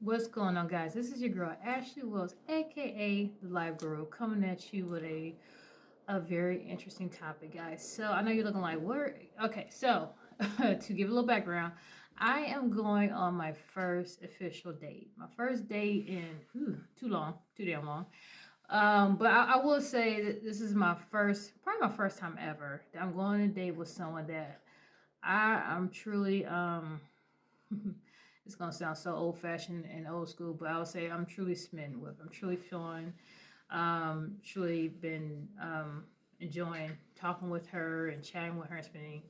What's going on, guys? This is your girl Ashley Wills, aka the Live Guru, coming at you with a very interesting topic, guys. So I know you're looking like, "Where?" Okay, so to give a little background, I am going on my first official date. My first date in too long, too damn long. But I will say that this is my first, probably my first time ever that I'm going on a date with someone that I'm truly it's gonna sound so old fashioned and old school, but I would say I'm truly smitten with. I'm truly feeling, truly been enjoying talking with her and chatting with her and spending,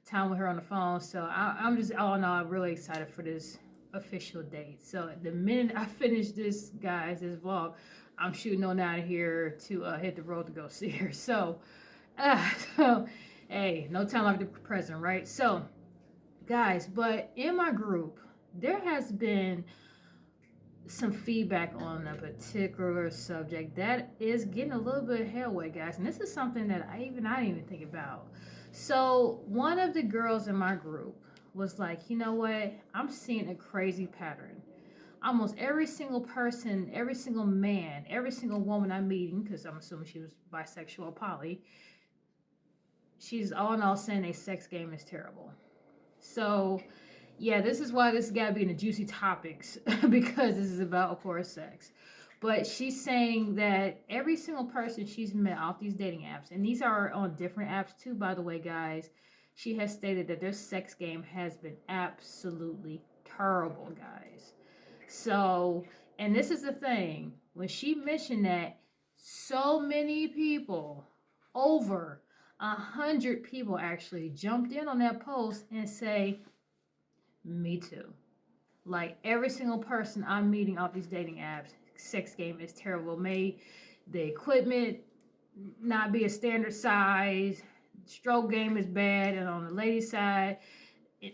time with her on the phone. So I'm just all in all really excited for this official date. So the minute I finish this, guys, this vlog, I'm shooting on out of here to hit the road to go see her. So, so hey, no time like the present, right? So guys, but in my group, there has been some feedback on a particular subject that is getting a little bit of headway, guys. And this is something that I didn't even think about. So one of the girls in my group was like, you know what? I'm seeing a crazy pattern. Almost every single person, every single man, every single woman I'm meeting, because I'm assuming she was bisexual or poly, she's all in all saying a sex game is terrible. So yeah, this is why this got to be in the juicy topics because this is about, of course, sex. But she's saying that every single person she's met off these dating apps, and these are on different apps too, by the way, guys, she has stated that their sex game has been absolutely terrible, guys. So, and this is the thing, when she mentioned that, so many people, over 100 people actually jumped in on that post and say, me too. Like every single person I'm meeting off these dating apps, sex game is terrible. May the equipment not be a standard size, stroke game is bad, and on the lady side,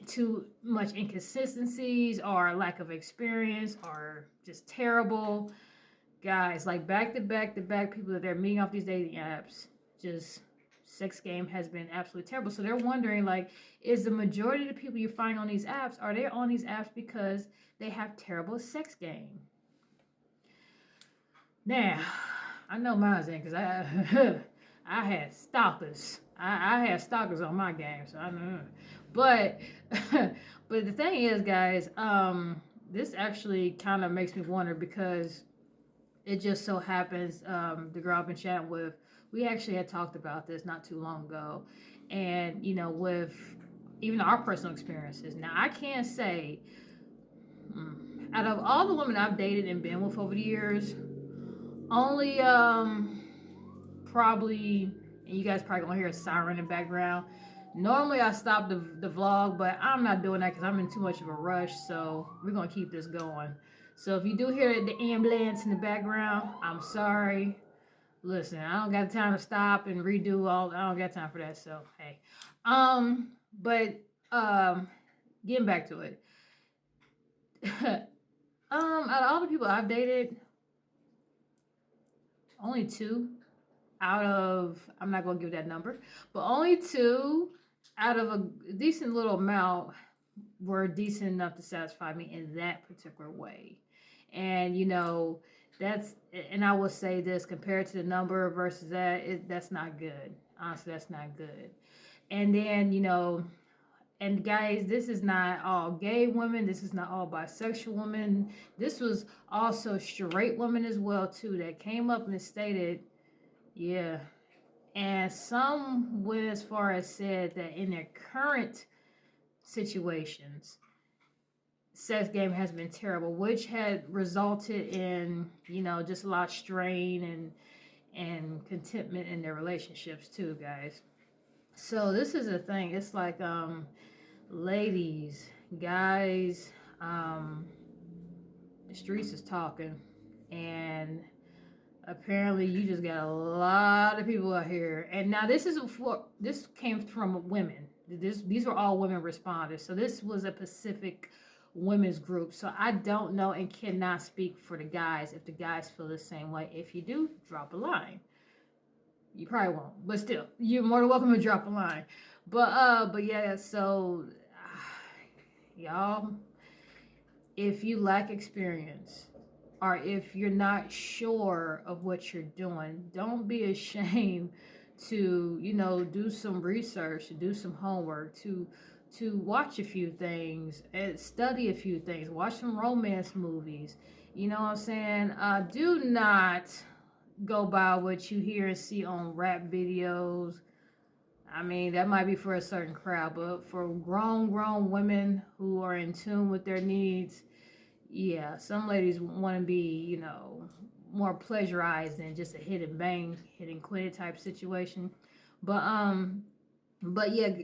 too much inconsistencies or lack of experience or just terrible. Guys, like back to back to back people that they're meeting off these dating apps, just sex game has been absolutely terrible. So they're wondering, like, is the majority of the people you find on these apps, are they on these apps because they have terrible sex game? Now, I know mine's in because I I had stalkers. I had stalkers on my game, so I know. But but the thing is, guys, this actually kind of makes me wonder because it just so happens the girl I've been chatting with, we actually had talked about this not too long ago, and with even our personal experiences. Now I can't say out of all the women I've dated and been with over the years, only probably, and you guys probably gonna hear a siren in the background. Normally I stop the vlog, but I'm not doing that because I'm in too much of a rush. So we're gonna keep this going. So if you do hear the ambulance in the background, I'm sorry. Listen, I don't got time to stop and redo all. I don't got time for that. So hey, but getting back to it, out of all the people I've dated, only two out of, I'm not gonna give that number, but only two out of a decent little amount were decent enough to satisfy me in that particular way. And that's, and I will say this, compared to the number versus that, that's not good. Honestly, that's not good. And then, and guys, this is not all gay women, this is not all bisexual women. This was also straight women as well too that came up and stated, yeah. And some went as far as said that in their current situations, sex game has been terrible, which had resulted in, just a lot of strain and contentment in their relationships too, guys. So this is the thing. It's like, ladies, guys, the streets is talking, and apparently you just got a lot of people out here. And now this came from women. These were all women responders. So this was a Pacific women's group. So I don't know and cannot speak for the guys if the guys feel the same way. If you do, drop a line. You probably won't, but still, you're more than welcome to drop a line. But yeah, so y'all, if you lack experience or if you're not sure of what you're doing, don't be ashamed to, do some research, to do some homework, to watch a few things, and study a few things, watch some romance movies. You know what I'm saying? Do not go by what you hear and see on rap videos. I mean, that might be for a certain crowd, but for grown women who are in tune with their needs, yeah, some ladies want to be, more pleasurized than just a hit and bang, hit and quit it type situation. But but yeah,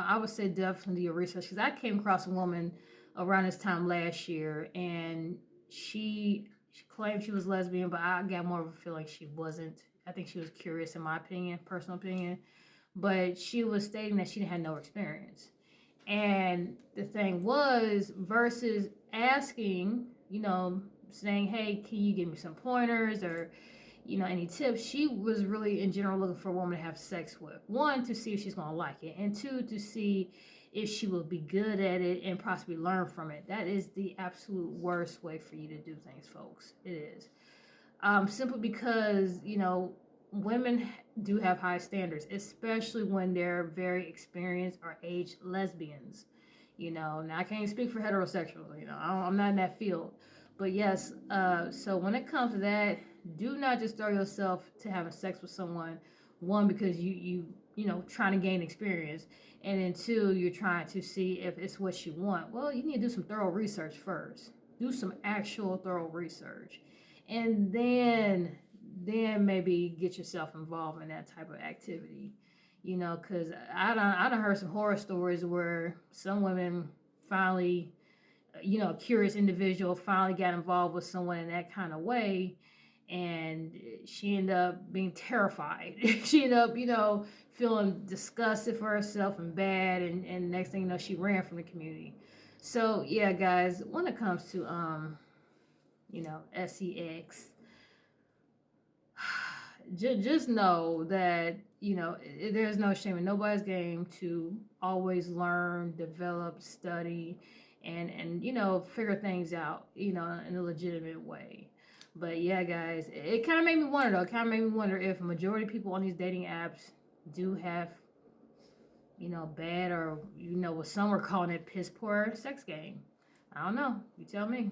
I would say definitely do your research because I came across a woman around this time last year, and she claimed she was lesbian, but I got more of a feeling she wasn't. I think she was curious, in my opinion, personal opinion. But she was stating that she had no experience. And the thing was, versus asking, saying, hey, can you give me some pointers or, any tips, she was really in general looking for a woman to have sex with. One, to see if she's going to like it, and two, to see if she will be good at it and possibly learn from it. That is the absolute worst way for you to do things, folks. It is. Simply because, women do have high standards, especially when they're very experienced or aged lesbians. Now I can't speak for heterosexuals. I'm not in that field, but yes. So when it comes to that, do not just throw yourself to having sex with someone. One, because trying to gain experience, and then two, you're trying to see if it's what you want. Well, you need to do some thorough research first. Do some actual thorough research, and then maybe get yourself involved in that type of activity. Because I done heard some horror stories where some women finally, a curious individual finally got involved with someone in that kind of way, and she ended up being terrified. She ended up, feeling disgusted for herself and bad, and next thing you know, she ran from the community. So yeah, guys, when it comes to sex, just know that there's no shame in nobody's game to always learn, develop, study, and figure things out in a legitimate way. But yeah, guys, it kind of made me wonder though. It kind of made me wonder if a majority of people on these dating apps do have bad, or what some are calling it, piss poor sex game. I don't know. You tell me.